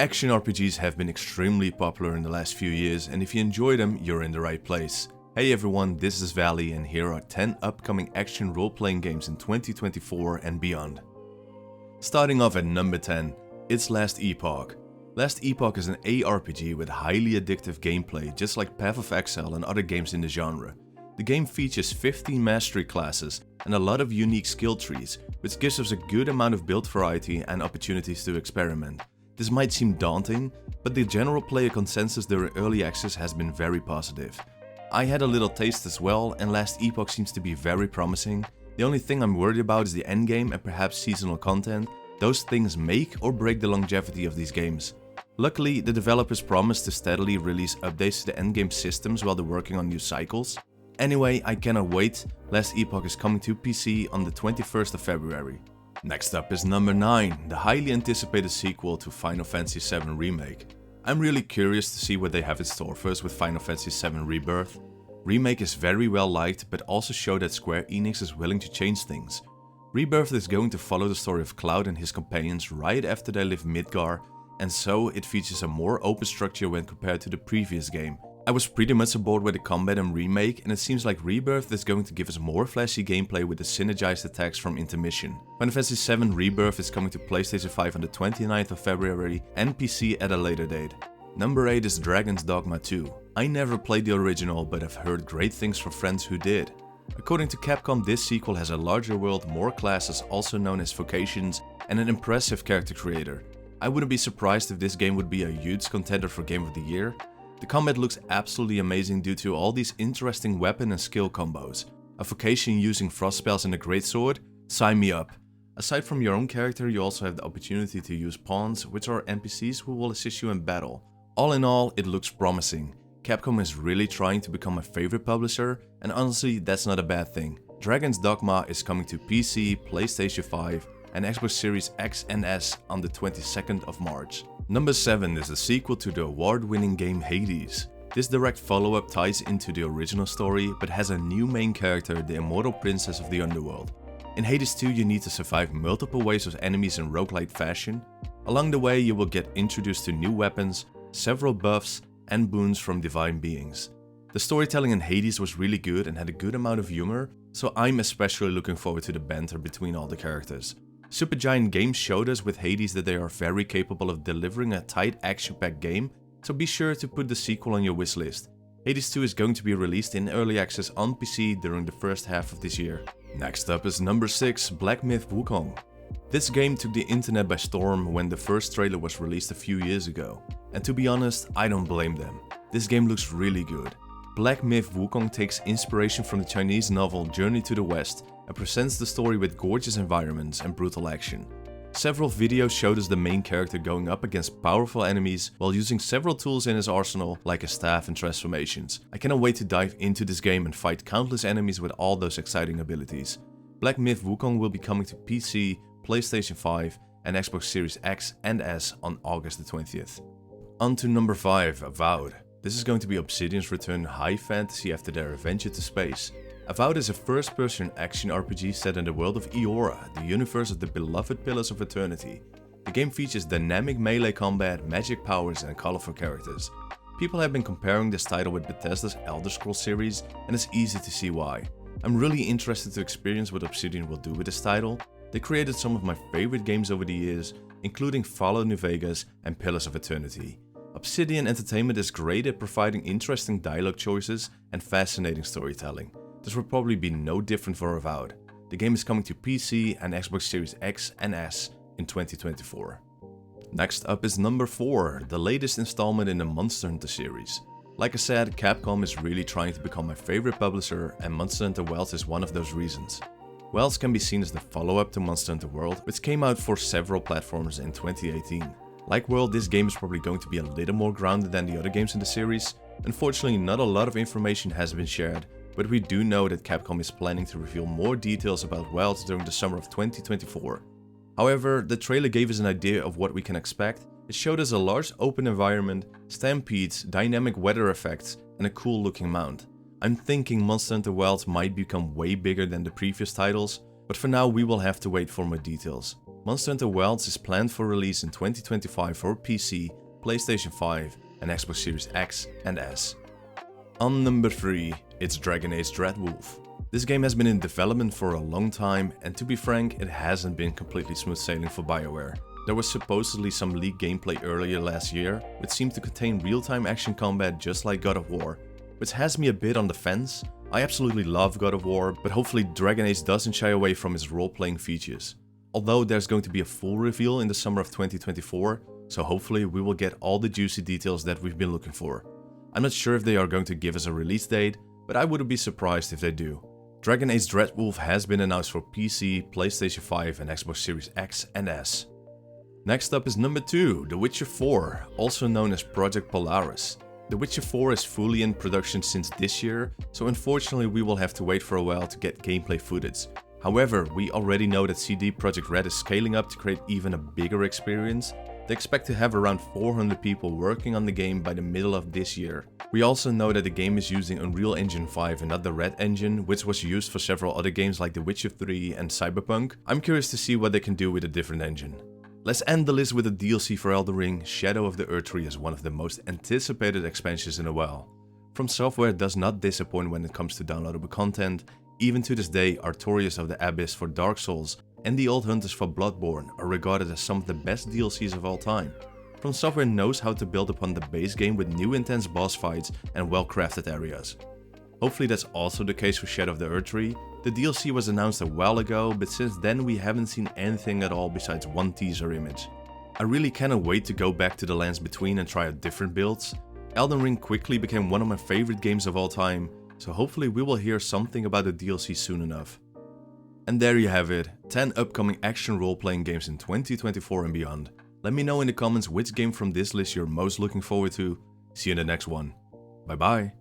Action RPGs have been extremely popular in the last few years, and if you enjoy them, you're in the right place. Hey everyone, this is Valley, and here are 10 upcoming action role-playing games in 2024 and beyond. Starting off at number 10, it's Last Epoch. Last Epoch is an ARPG with highly addictive gameplay, just like Path of Exile and other games in the genre. The game features 15 mastery classes and a lot of unique skill trees, which gives us a good amount of build variety and opportunities to experiment. This might seem daunting, but the general player consensus during early access has been very positive. I had a little taste as well, and Last Epoch seems to be very promising. The only thing I'm worried about is the endgame and perhaps seasonal content. Those things make or break the longevity of these games. Luckily, the developers promised to steadily release updates to the endgame systems while they're working on new cycles. Anyway, I cannot wait. Last Epoch is coming to PC on the 21st of February. Next up is number 9, the highly anticipated sequel to Final Fantasy VII Remake. I'm really curious to see what they have in store for us with Final Fantasy VII Rebirth. Remake is very well liked, but also show that Square Enix is willing to change things. Rebirth is going to follow the story of Cloud and his companions right after they leave Midgar, and so it features a more open structure when compared to the previous game. I was pretty much aboard with the combat and remake, and it seems like Rebirth is going to give us more flashy gameplay with the synergized attacks from Intermission. Final Fantasy VII Rebirth is coming to PlayStation 5 on the 29th of February and PC at a later date. Number 8 is Dragon's Dogma 2. I never played the original, but have heard great things from friends who did. According to Capcom, this sequel has a larger world, more classes, also known as vocations, and an impressive character creator. I wouldn't be surprised if this game would be a huge contender for Game of the Year. The combat looks absolutely amazing due to all these interesting weapon and skill combos. A vocation using frost spells and a greatsword? Sign me up. Aside from your own character, you also have the opportunity to use pawns, which are NPCs who will assist you in battle. All in all, it looks promising. Capcom is really trying to become my favorite publisher, and honestly, that's not a bad thing. Dragon's Dogma is coming to PC, PlayStation 5, and Xbox Series X and S on the 22nd of March. Number 7 is the sequel to the award-winning game Hades. This direct follow-up ties into the original story, but has a new main character, the immortal princess of the underworld. In Hades 2, you need to survive multiple waves of enemies in roguelite fashion. Along the way, you will get introduced to new weapons, several buffs, and boons from divine beings. The storytelling in Hades was really good and had a good amount of humor, so I'm especially looking forward to the banter between all the characters. Supergiant Games showed us with Hades that they are very capable of delivering a tight action-packed game, so be sure to put the sequel on your wishlist. Hades 2 is going to be released in early access on PC during the first half of this year. Next up is number 6, Black Myth: Wukong. This game took the internet by storm when the first trailer was released a few years ago, and to be honest, I don't blame them. This game looks really good. Black Myth: Wukong takes inspiration from the Chinese novel Journey to the West and presents the story with gorgeous environments and brutal action. Several videos showed us the main character going up against powerful enemies while using several tools in his arsenal like a staff and transformations. I cannot wait to dive into this game and fight countless enemies with all those exciting abilities. Black Myth: Wukong will be coming to PC, PlayStation 5 and Xbox Series X and S on August the 20th. On to number 5, Avowed. This is going to be Obsidian's return high fantasy after their adventure to space. Avowed is a first-person action RPG set in the world of Eora, the universe of the beloved Pillars of Eternity. The game features dynamic melee combat, magic powers and colorful characters. People have been comparing this title with Bethesda's Elder Scrolls series, and it's easy to see why. I'm really interested to experience what Obsidian will do with this title. They created some of my favorite games over the years, including Fallout New Vegas and Pillars of Eternity. Obsidian Entertainment is great at providing interesting dialogue choices and fascinating storytelling. This will probably be no different for Avowed. The game is coming to PC and Xbox Series X and S in 2024. Next up is number 4, the latest installment in the Monster Hunter series. Like I said, Capcom is really trying to become my favorite publisher, and Monster Hunter Wilds is one of those reasons. Wilds can be seen as the follow-up to Monster Hunter World, which came out for several platforms in 2018. Like World, this game is probably going to be a little more grounded than the other games in the series. Unfortunately, not a lot of information has been shared, but we do know that Capcom is planning to reveal more details about Wilds during the summer of 2024. However, the trailer gave us an idea of what we can expect. It showed us a large open environment, stampedes, dynamic weather effects, and a cool looking mount. I'm thinking Monster Hunter Wilds might become way bigger than the previous titles, but for now we will have to wait for more details. Monster Hunter Wilds is planned for release in 2025 for PC, PlayStation 5 and Xbox Series X and S. On number 3, it's Dragon Age Dreadwolf. This game has been in development for a long time, and to be frank, it hasn't been completely smooth sailing for BioWare. There was supposedly some leaked gameplay earlier last year, which seemed to contain real-time action combat just like God of War, which has me a bit on the fence. I absolutely love God of War, but hopefully Dragon Age doesn't shy away from its role-playing features. Although there's going to be a full reveal in the summer of 2024, so hopefully we will get all the juicy details that we've been looking for. I'm not sure if they are going to give us a release date, but I wouldn't be surprised if they do. Dragon Age Dreadwolf has been announced for PC, PlayStation 5 and Xbox Series X and S. Next up is number 2, The Witcher 4, also known as Project Polaris. The Witcher 4 is fully in production since this year, so unfortunately we will have to wait for a while to get gameplay footage. However, we already know that CD Projekt Red is scaling up to create even a bigger experience. They expect to have around 400 people working on the game by the middle of this year. We also know that the game is using Unreal Engine 5 and not the Red engine, which was used for several other games like The Witcher 3 and Cyberpunk. I'm curious to see what they can do with a different engine. Let's end the list with a DLC for Elden Ring. Shadow of the Erdtree is one of the most anticipated expansions in a while. From Software does not disappoint when it comes to downloadable content. Even to this day, Artorias of the Abyss for Dark Souls and the Old Hunters for Bloodborne are regarded as some of the best DLCs of all time. From Software knows how to build upon the base game with new intense boss fights and well-crafted areas. Hopefully that's also the case for Shadow of the Erdtree. The DLC was announced a while ago, but since then we haven't seen anything at all besides one teaser image. I really cannot wait to go back to the lands between and try out different builds. Elden Ring quickly became one of my favorite games of all time, so hopefully we will hear something about the DLC soon enough. And there you have it, 10 upcoming action role-playing games in 2024 and beyond. Let me know in the comments which game from this list you're most looking forward to. See you in the next one. Bye bye.